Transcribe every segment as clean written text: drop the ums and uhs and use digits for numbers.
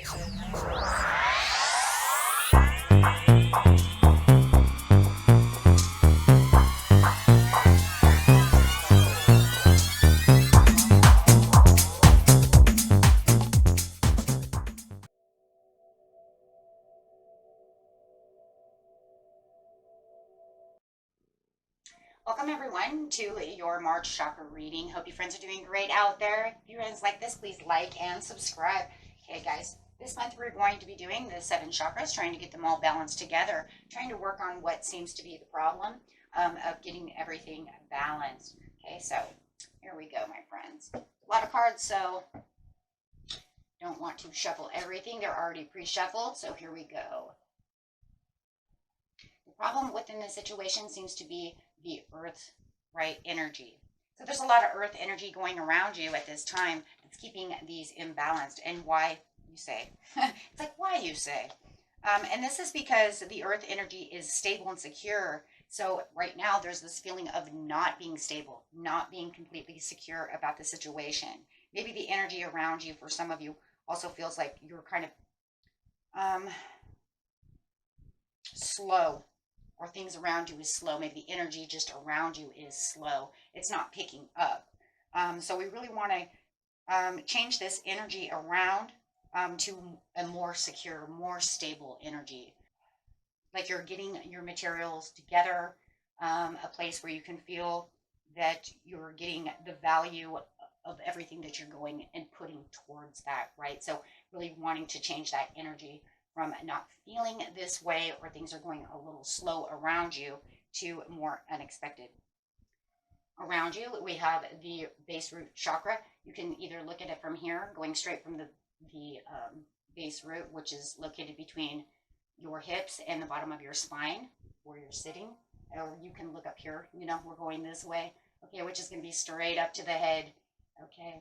Welcome everyone to your March chakra reading. Hope you friends are doing great out there. If you friends like this, please like and subscribe. Okay guys, this month we're going to be doing the 7 chakras, trying to get them all balanced together, trying to work on what seems to be the problem of getting everything balanced. Okay, so here we go, my friends. A lot of cards, so don't want to shuffle everything. They're already pre-shuffled, so here we go. The problem within this situation seems to be the earth, right, energy. So there's a lot of earth energy going around you at this time that's keeping these imbalanced. And why, you say? It's like, why, you say? And this is because the earth energy is stable and secure. So right now there's this feeling of not being stable, not being completely secure about the situation. Maybe the energy around you, for some of you, also feels like you're kind of slow, or things around you is slow. Maybe the energy just around you is slow. It's not picking up. So we really want to change this energy around to a more secure, more stable energy. Like you're getting your materials together, a place where you can feel that you're getting the value of everything that you're going and putting towards that, right? So really wanting to change that energy from not feeling this way, or things are going a little slow around you, to more unexpected. Around you, we have the base root chakra. You can either look at it from here, going straight from the base root, which is located between your hips and the bottom of your spine, where you're sitting. Or you can look up here, you know, we're going this way, okay, which is going to be straight up to the head, okay.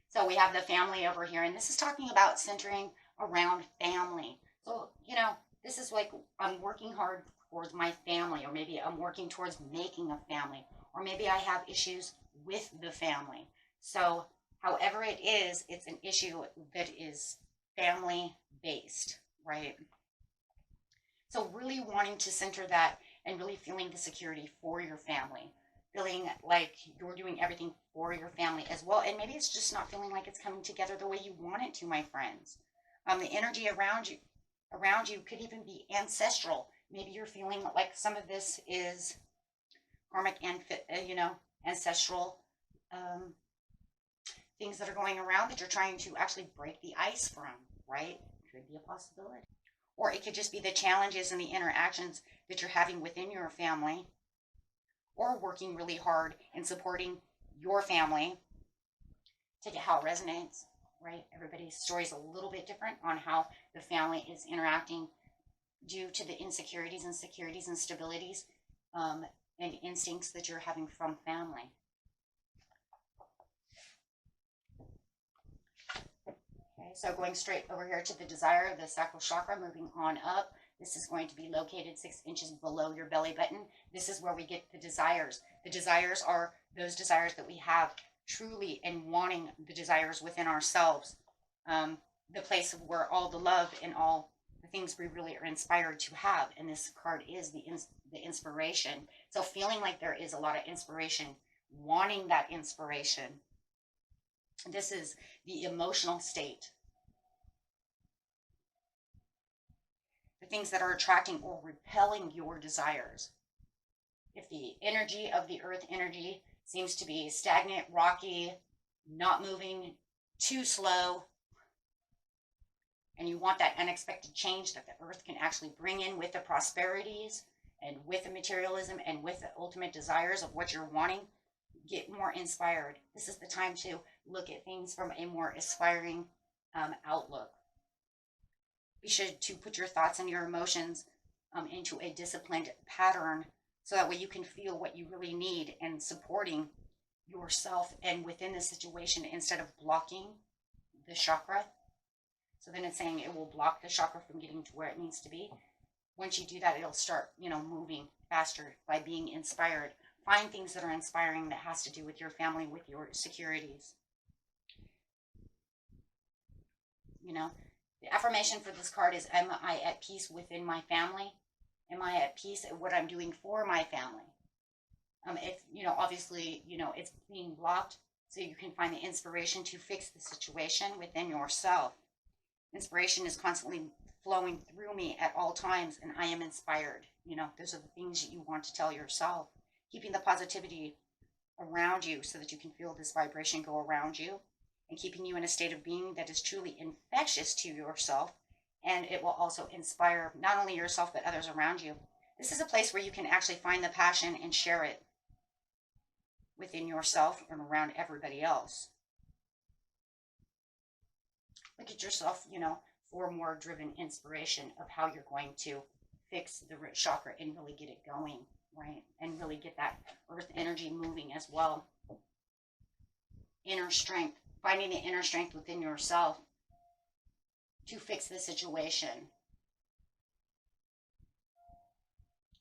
So we have the family over here, and this is talking about centering around family. So, you know, this is like, I'm working hard towards my family, or maybe I'm working towards making a family, or maybe I have issues with the family. So however it is, it's an issue that is family based, right? So really wanting to center that and really feeling the security for your family, feeling like you're doing everything for your family as well. And maybe it's just not feeling like it's coming together the way you want it to, my friends. The energy around you could even be ancestral. Maybe you're feeling like some of this is karmic and ancestral things that are going around that you're trying to actually break the ice from, right? Could be a possibility. Or it could just be the challenges and the interactions that you're having within your family, or working really hard in supporting your family. Take it how it resonates. Right? Everybody's story is a little bit different on how the family is interacting due to the insecurities and securities and stabilities and instincts that you're having from family. Okay, so going straight over here to the desire of the sacral chakra, moving on up. This is going to be located 6 inches below your belly button. This is where we get the desires. The desires are those desires that we have truly, and wanting the desires within ourselves, the place of where all the love and all the things we really are inspired to have. And this card is the inspiration. So feeling like there is a lot of inspiration, wanting that inspiration. This is the emotional state. The things that are attracting or repelling your desires. If the energy of the earth energy seems to be stagnant, rocky, not moving, too slow, and you want that unexpected change that the earth can actually bring in with the prosperities and with the materialism and with the ultimate desires of what you're wanting, get more inspired. This is the time to look at things from a more aspiring outlook. Be sure to put your thoughts and your emotions into a disciplined pattern, so that way you can feel what you really need and supporting yourself and within the situation, instead of blocking the chakra. So then it's saying it will block the chakra from getting to where it needs to be. Once you do that, it'll start, moving faster by being inspired. Find things that are inspiring that has to do with your family, with your securities. you know. The affirmation for this card is, am I at peace within my family? Am I at peace at what I'm doing for my family? If, you know, obviously, you know, it's being blocked, so you can find the inspiration to fix the situation within yourself. Inspiration is constantly flowing through me at all times, and I am inspired. You know, those are the things that you want to tell yourself. Keeping the positivity around you so that you can feel this vibration go around you, and keeping you in a state of being that is truly infectious to yourself, and it will also inspire not only yourself but others around you. This is a place where you can actually find the passion and share it within yourself and around everybody else. Look at yourself, you know, for more driven inspiration of how you're going to fix the root chakra and really get it going, right? And really get that earth energy moving as well. Inner strength, finding the inner strength within yourself to fix the situation.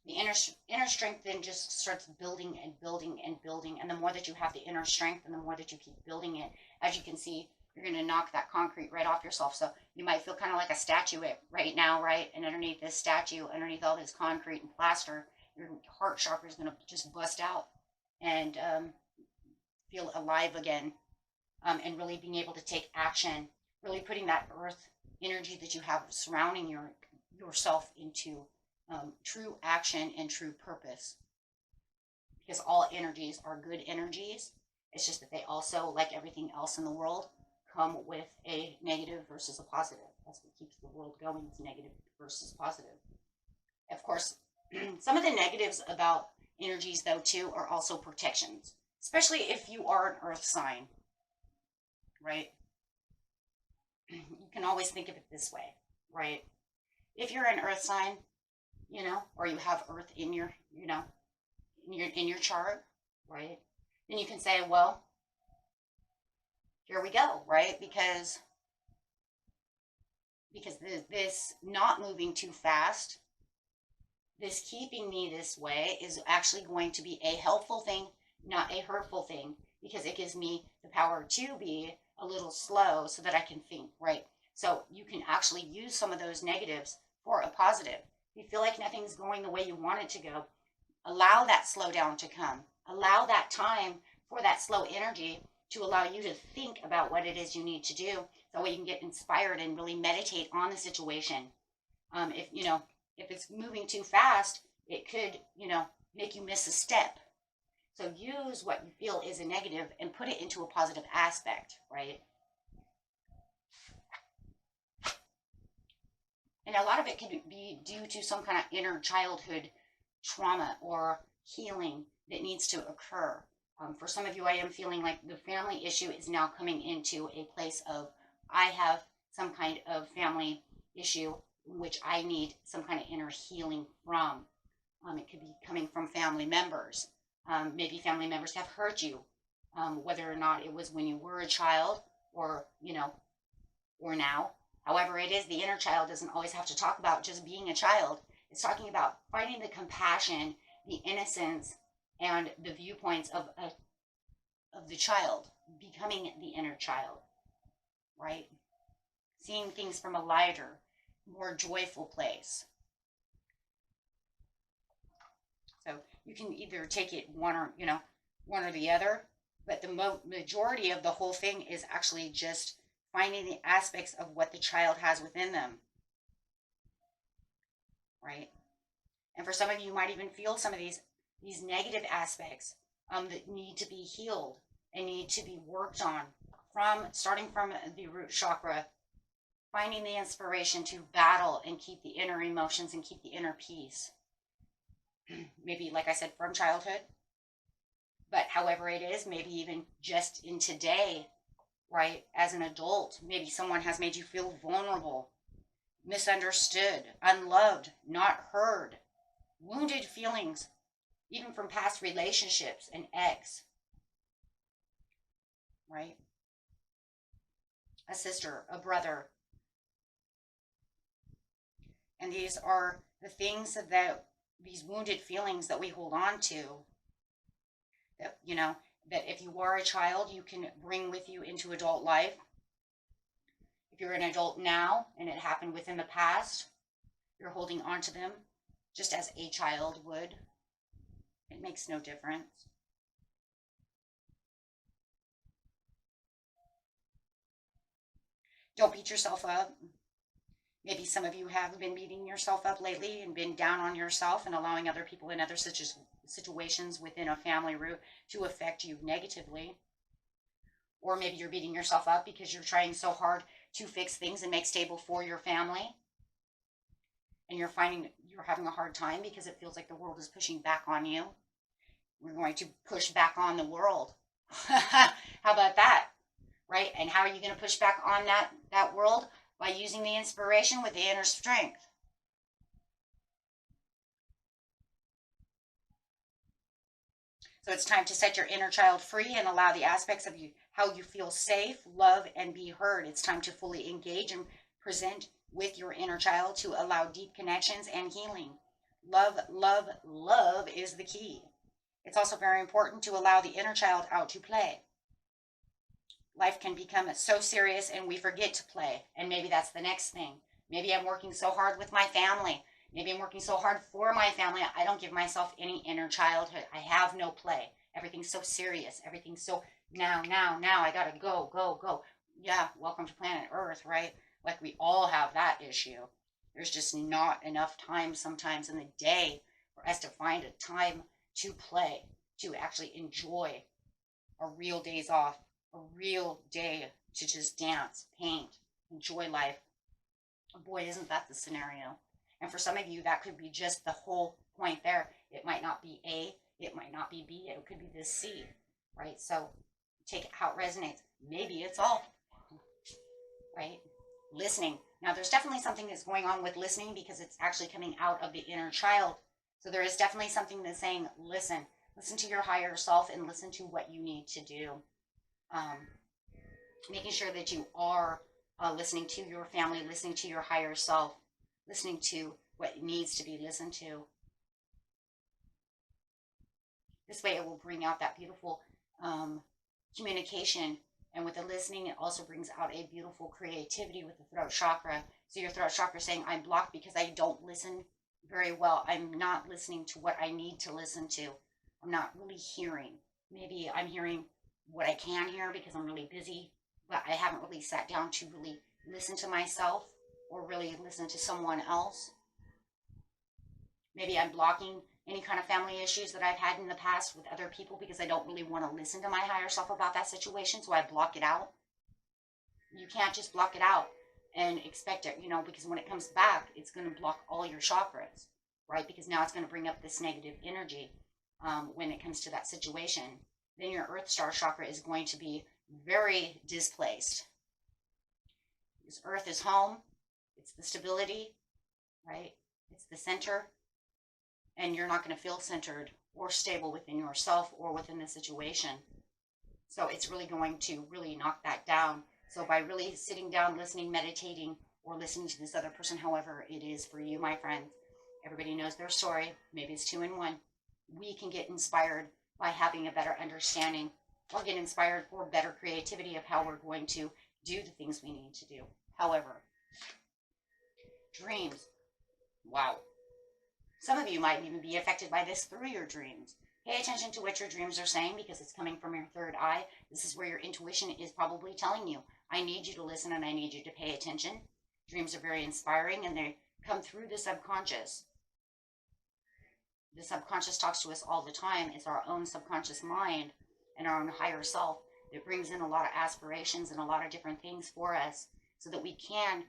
The inner strength then just starts building and building and building. And the more that you have the inner strength and the more that you keep building it, as you can see, you're going to knock that concrete right off yourself. So you might feel kind of like a statue right now, right? And underneath this statue, underneath all this concrete and plaster, your heart chakra is going to just bust out and feel alive again. And really being able to take action, really putting that earth energy that you have surrounding yourself into true action and true purpose. Because all energies are good energies. It's just that they also, like everything else in the world, come with a negative versus a positive. That's what keeps the world going. It's negative versus positive. Of course, some of the negatives about energies, though, too, are also protections, especially if you are an earth sign, right? You can always think of it this way, right? If you're an earth sign, you know, or you have earth in your, you know, in your chart, right? Then you can say, well, here we go, right? Because this not moving too fast, this keeping me this way is actually going to be a helpful thing, not a hurtful thing, because it gives me the power to be a little slow so that I can think, right? So you can actually use some of those negatives for a positive. If you feel like nothing's going the way you want it to go, allow that slowdown to come. Allow that time for that slow energy to allow you to think about what it is you need to do. That way you can get inspired and really meditate on the situation. If it's moving too fast, it could, make you miss a step. So use what you feel is a negative and put it into a positive aspect, right? And a lot of it could be due to some kind of inner childhood trauma or healing that needs to occur. For some of you, I am feeling like the family issue is now coming into a place of, I have some kind of family issue which I need some kind of inner healing from. It could be coming from family members. Maybe family members have hurt you, whether or not it was when you were a child or, or now. However it is, the inner child doesn't always have to talk about just being a child. It's talking about finding the compassion, the innocence, and the viewpoints of the child, becoming the inner child, right? Seeing things from a lighter, more joyful place. So you can either take it one or the other, but the majority of the whole thing is actually just finding the aspects of what the child has within them, right? And for some of you, you might even feel some of these negative aspects that need to be healed and need to be worked on, starting from the root chakra, finding the inspiration to battle and keep the inner emotions and keep the inner peace. Maybe, like I said, from childhood, but however it is, maybe even just in today, right? As an adult, maybe someone has made you feel vulnerable, misunderstood, unloved, not heard, wounded feelings, even from past relationships and ex, right? A sister, a brother. And these are the things these wounded feelings that we hold on to, that, that if you are a child, you can bring with you into adult life. If you're an adult now and it happened within the past, you're holding on to them just as a child would. It makes no difference. Don't beat yourself up. Maybe some of you have been beating yourself up lately and been down on yourself and allowing other people in other situations within a family root to affect you negatively. Or maybe you're beating yourself up because you're trying so hard to fix things and make stable for your family. And you're finding you're having a hard time because it feels like the world is pushing back on you. We're going to push back on the world. How about that? Right? And how are you going to push back on that world? By using the inspiration with the inner strength. So it's time to set your inner child free and allow the aspects of you, how you feel safe, love, and be heard. It's time to fully engage and present with your inner child to allow deep connections and healing. Love, love, love is the key. It's also very important to allow the inner child out to play. Life can become so serious and we forget to play. And maybe that's the next thing. Maybe I'm working so hard with my family. Maybe I'm working so hard for my family. I don't give myself any inner childhood. I have no play. Everything's so serious. Everything's so now. I gotta go, go, go. Yeah, welcome to planet Earth, right? Like we all have that issue. There's just not enough time sometimes in the day for us to find a time to play, to actually enjoy a real days off. A real day to just dance, paint, enjoy life. Boy, isn't that the scenario? And for some of you, that could be just the whole point there. It might not be A, it might not be B, it could be this C, right? So take it how it resonates. Maybe it's all, right? Listening. Now, there's definitely something that's going on with listening because it's actually coming out of the inner child. So there is definitely something that's saying, listen to your higher self and listen to what you need to do. Making sure that you are listening to your family, listening to your higher self, listening to what needs to be listened to. This way it will bring out that beautiful communication. And with the listening, it also brings out a beautiful creativity with the throat chakra. So your throat chakra is saying, I'm blocked because I don't listen very well. I'm not listening to what I need to listen to. I'm not really hearing. Maybe I'm hearing what I can hear because I'm really busy, but I haven't really sat down to really listen to myself or really listen to someone else. Maybe I'm blocking any kind of family issues that I've had in the past with other people because I don't really want to listen to my higher self about that situation, so I block it out. You can't just block it out and expect it, because when it comes back, it's going to block all your chakras, right? Because now it's going to bring up this negative energy when it comes to that situation. Then your Earth Star chakra is going to be very displaced. This Earth is home. It's the stability, right? It's the center. And you're not going to feel centered or stable within yourself or within the situation. So it's really going to really knock that down. So by really sitting down, listening, meditating, or listening to this other person, however it is for you, my friend, everybody knows their story. Maybe it's 2 in 1. We can get inspired by having a better understanding or get inspired for better creativity of how we're going to do the things we need to do. However, dreams. Wow. Some of you might even be affected by this through your dreams. Pay attention to what your dreams are saying because it's coming from your third eye. This is where your intuition is probably telling you, I need you to listen and I need you to pay attention. Dreams are very inspiring and they come through the subconscious. The subconscious talks to us all the time. It's our own subconscious mind and our own higher self that brings in a lot of aspirations and a lot of different things for us so that we can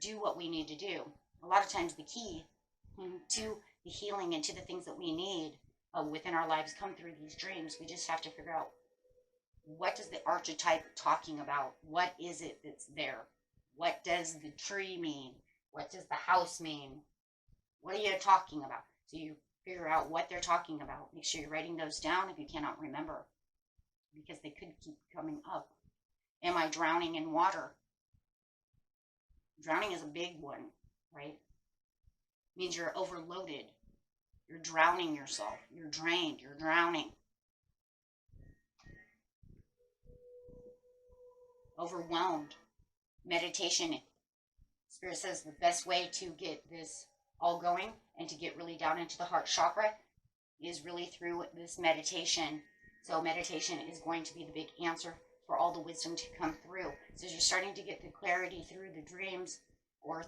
do what we need to do. A lot of times the key to the healing and to the things that we need within our lives come through these dreams. We just have to figure out, what does the archetype talking about? What is it that's there? What does the tree mean? What does the house mean? What are you talking about? So you figure out what they're talking about. Make sure you're writing those down if you cannot remember, because they could keep coming up. Am I drowning in water? Drowning is a big one, right? It means you're overloaded. You're drowning yourself. You're drained. You're drowning. Overwhelmed. meditation, Spirit says the best way to get this all going and to get really down into the heart chakra is really through this meditation. So meditation is going to be the big answer for all the wisdom to come through. So as you're starting to get the clarity through the dreams, or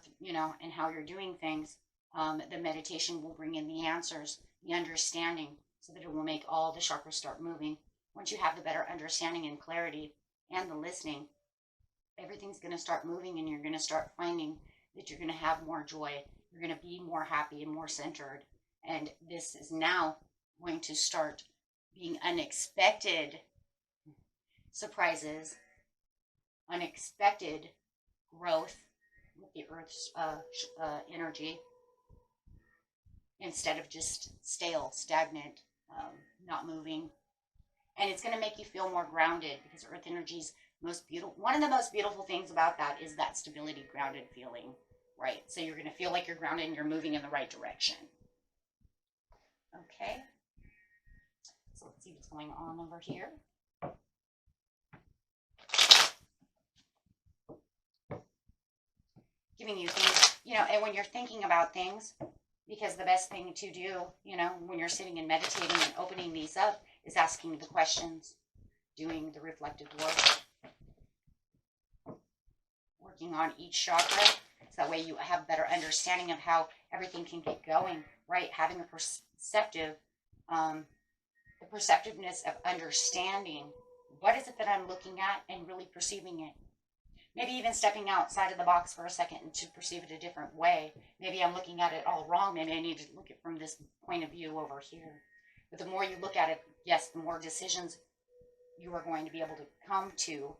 and how you're doing things, the meditation will bring in the answers, the understanding, so that it will make all the chakras start moving. Once you have the better understanding and clarity and the listening, everything's going to start moving, and you're going to start finding that you're going to have more joy. You're going to be more happy and more centered. And this is now going to start being unexpected surprises, unexpected growth with the Earth's energy, instead of just stale, stagnant, not moving. And it's going to make you feel more grounded, because Earth energy's one of the most beautiful things about that is that stability, grounded feeling, right? So you're going to feel like you're grounded and you're moving in the right direction. Okay. So let's see what's going on over here. Giving you things, and when you're thinking about things, because the best thing to do, when you're sitting and meditating and opening these up, is asking the questions, doing the reflective work, working on each chakra, so that way you have better understanding of how everything can get going, right? Having a perceptive, the perceptiveness of understanding what is it that I'm looking at and really perceiving it. Maybe even stepping outside of the box for a second and to perceive it a different way. Maybe I'm looking at it all wrong. Maybe I need to look at it from this point of view over here. But the more you look at it, yes, the more decisions you are going to be able to come to,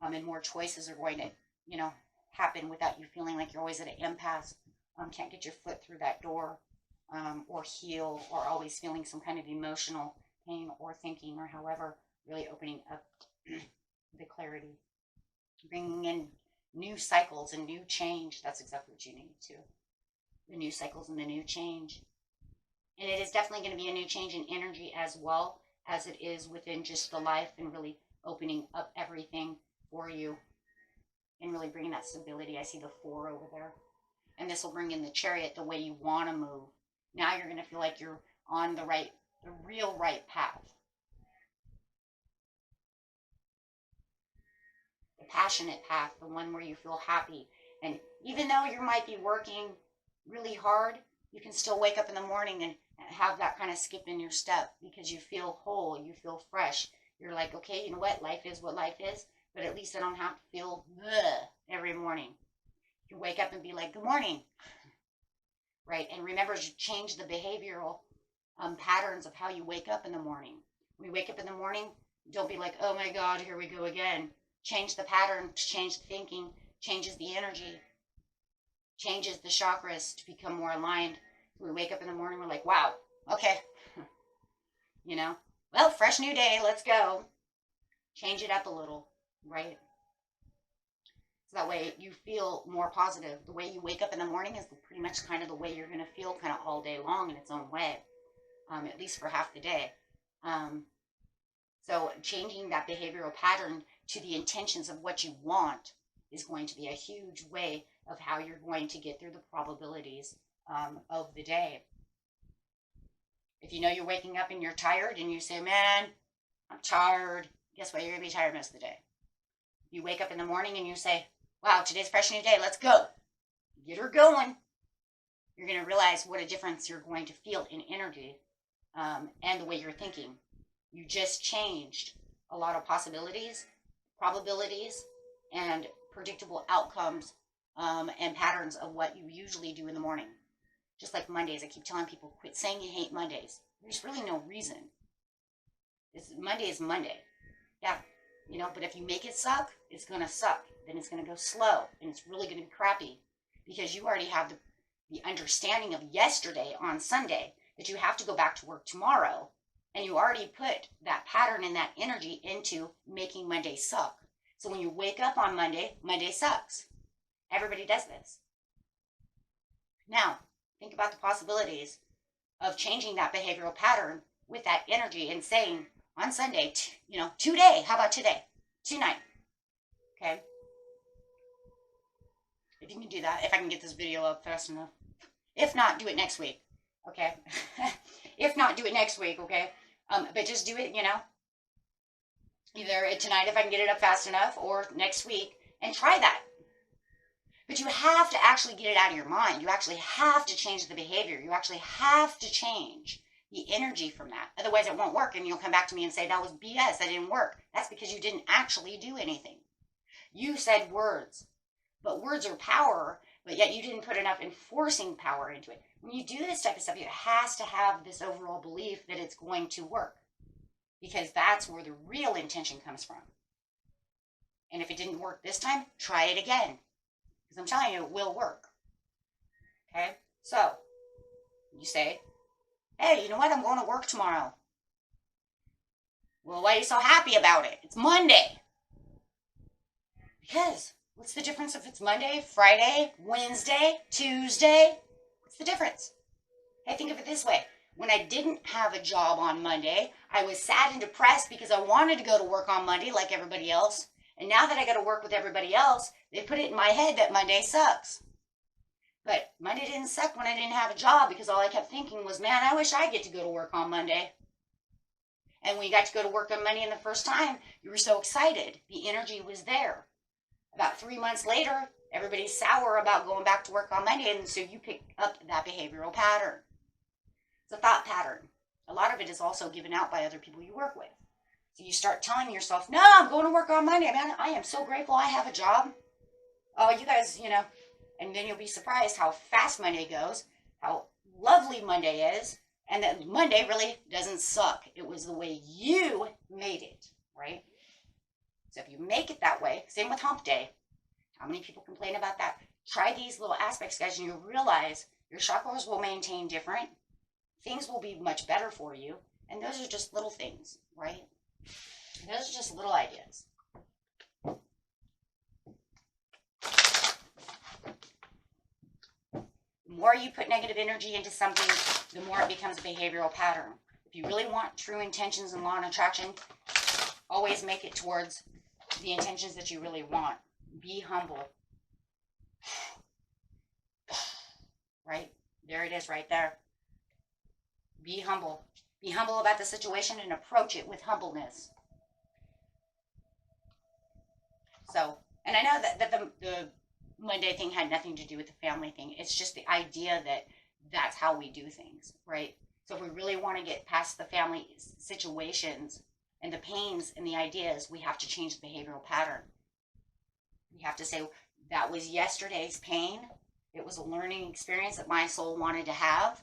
and more choices are going to, happen without you feeling like you're always at an impasse, can't get your foot through that door, or heal, or always feeling some kind of emotional pain or thinking, or however, really opening up the clarity. Bringing in new cycles and new change. That's exactly what you need to. The new cycles and the new change. And it is definitely going to be a new change in energy as well as it is within just the life, and really opening up everything for you and really bringing that stability. I see the 4 over there. And this will bring in the Chariot, the way you want to move. Now you're going to feel like you're on the real right path. The passionate path, the one where you feel happy. And even though you might be working really hard, you can still wake up in the morning and have that kind of skip in your step, because you feel whole, you feel fresh. You're like, okay, you know what? Life is what life is, but at least I don't have to feel every morning. You can wake up and be like, good morning. Right? And remember to change the behavioral patterns of how you wake up in the morning. When you wake up in the morning, don't be like, oh my God, here we go again. Change the pattern, change the thinking, changes the energy, changes the chakras to become more aligned. We wake up in the morning, we're like, wow, okay. Well, fresh new day, let's go. Change it up a little, right? So that way you feel more positive. The way you wake up in the morning is pretty much kind of the way you're going to feel kind of all day long in its own way, at least for half the day. So changing that behavioral pattern to the intentions of what you want is going to be a huge way of how you're going to get through the probabilities of the day. If you know you're waking up and you're tired and you say, man, I'm tired, guess what? You're going to be tired most of the day. You wake up in the morning and you say, wow, today's a fresh new day. Let's go. Get her going. You're going to realize what a difference you're going to feel in energy and the way you're thinking. You just changed a lot of possibilities, probabilities, and predictable outcomes and patterns of what you usually do in the morning. Just like Mondays, I keep telling people, quit saying you hate Mondays. There's really no reason. Monday is Monday. Yeah, but if you make it suck, it's going to suck. Then it's going to go slow, and it's really going to be crappy, because you already have the understanding of yesterday on Sunday that you have to go back to work tomorrow, and you already put that pattern and that energy into making Monday suck. So when you wake up on Monday, Monday sucks. Everybody does this. Now, think about the possibilities of changing that behavioral pattern with that energy and saying on Sunday, today, how about today? Tonight. Okay? If you can do that, if I can get this video up fast enough. If not, do it next week. Okay? If not, do it next week, okay? But just do it, you know, either tonight if I can get it up fast enough or next week, and try that. But you have to actually get it out of your mind. You actually have to change the behavior. You actually have to change the energy from that. Otherwise, it won't work, and you'll come back to me and say, that was BS, that didn't work. That's because you didn't actually do anything. You said words, but words are power, but yet you didn't put enough enforcing power into it. When you do this type of stuff, it has to have this overall belief that it's going to work, because that's where the real intention comes from. And if it didn't work this time, try it again, because I'm telling you, it will work. Okay? So, you say, hey, you know what? I'm going to work tomorrow. Well, why are you so happy about it? It's Monday. Because what's the difference if it's Monday, Friday, Wednesday, Tuesday? What's the difference? Hey, think of it this way. When I didn't have a job on Monday, I was sad and depressed because I wanted to go to work on Monday like everybody else. And now that I got to work with everybody else, they put it in my head that Monday sucks. But Monday didn't suck when I didn't have a job, because all I kept thinking was, man, I wish I get to go to work on Monday. And when you got to go to work on Monday in the first time, you were so excited. The energy was there. About 3 months later, everybody's sour about going back to work on Monday, and so you pick up that behavioral pattern. It's a thought pattern. A lot of it is also given out by other people you work with. So you start telling yourself, no, I'm going to work on Monday. Man, I am so grateful I have a job. Oh, you guys, you know, and then you'll be surprised how fast Monday goes, how lovely Monday is, and that Monday really doesn't suck. It was the way you made it, right? So if you make it that way, same with hump day. How many people complain about that? Try these little aspects, guys, and you'll realize your chakras will maintain different. Things will be much better for you. And those are just little things, right? And those are just little ideas. The more you put negative energy into something, the more it becomes a behavioral pattern. If you really want true intentions in law and attraction, always make it towards the intentions that you really want. Be humble. Right? There it is right there. Be humble. Be humble about the situation and approach it with humbleness. So, and I know that the Monday thing had nothing to do with the family thing. It's just the idea that that's how we do things, right? So if we really want to get past the family situations and the pains and the ideas, we have to change the behavioral pattern. We have to say, that was yesterday's pain. It was a learning experience that my soul wanted to have.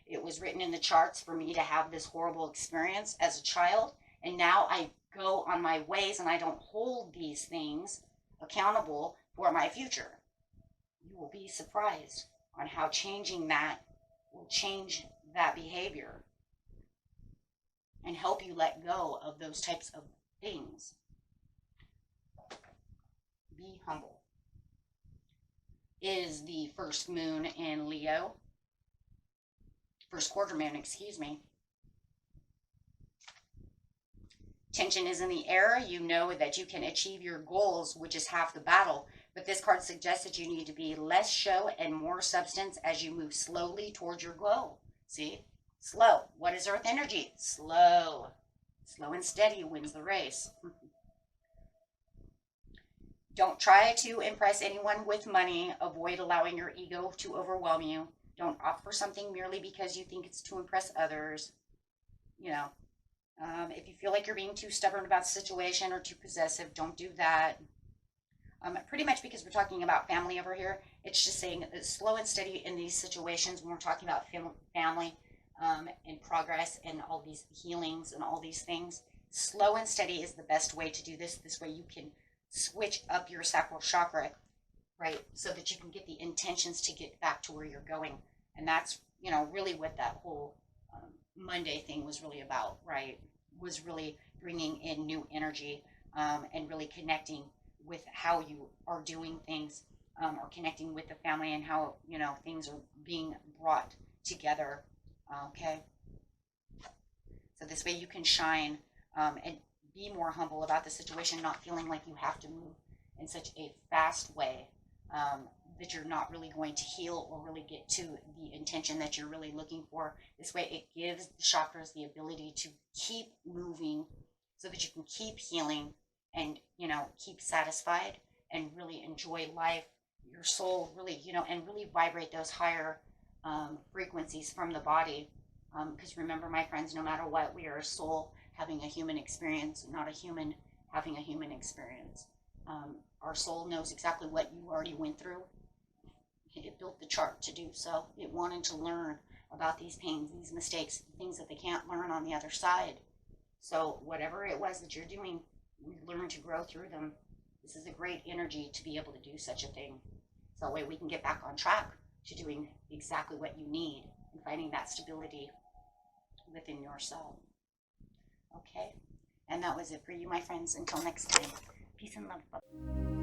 It was written in the charts for me to have this horrible experience as a child. And now I go on my ways and I don't hold these things accountable for my future. You will be surprised on how changing that will change that behavior and help you let go of those types of things. Be humble. It is the first moon in Leo. First quarter moon, excuse me. Tension is in the air. You know that you can achieve your goals, which is half the battle. But this card suggests that you need to be less show and more substance as you move slowly towards your goal. See? Slow. What is earth energy? Slow. Slow and steady wins the race. Don't try to impress anyone with money. Avoid allowing your ego to overwhelm you. Don't offer something merely because you think it's to impress others. You know, if you feel like you're being too stubborn about the situation or too possessive, don't do that. Pretty much because we're talking about family over here, it's just saying slow and steady in these situations when we're talking about family and progress and all these healings and all these things. Slow and steady is the best way to do this. This way you can switch up your sacral chakra, right? So that you can get the intentions to get back to where you're going. And that's, you know, really what that whole Monday thing was really about, right? Was really bringing in new energy and really connecting with how you are doing things or connecting with the family and how, you know, things are being brought together, okay? So this way you can shine and be more humble about the situation, not feeling like you have to move in such a fast way that you're not really going to heal or really get to the intention that you're really looking for. This way it gives the chakras the ability to keep moving so that you can keep healing and, you know, keep satisfied and really enjoy life, your soul really, you know, and really vibrate those higher frequencies from the body. Because remember, my friends, no matter what, we are a soul having a human experience, not a human having a human experience. Our soul knows exactly what you already went through. It built the chart to do so. It wanted to learn about these pains, these mistakes, things that they can't learn on the other side. So whatever it was that you're doing, learn to grow through them. This is a great energy to be able to do such a thing. So that way we can get back on track to doing exactly what you need and finding that stability within yourself. Okay? And that was it for you, my friends. Until next time, peace and love.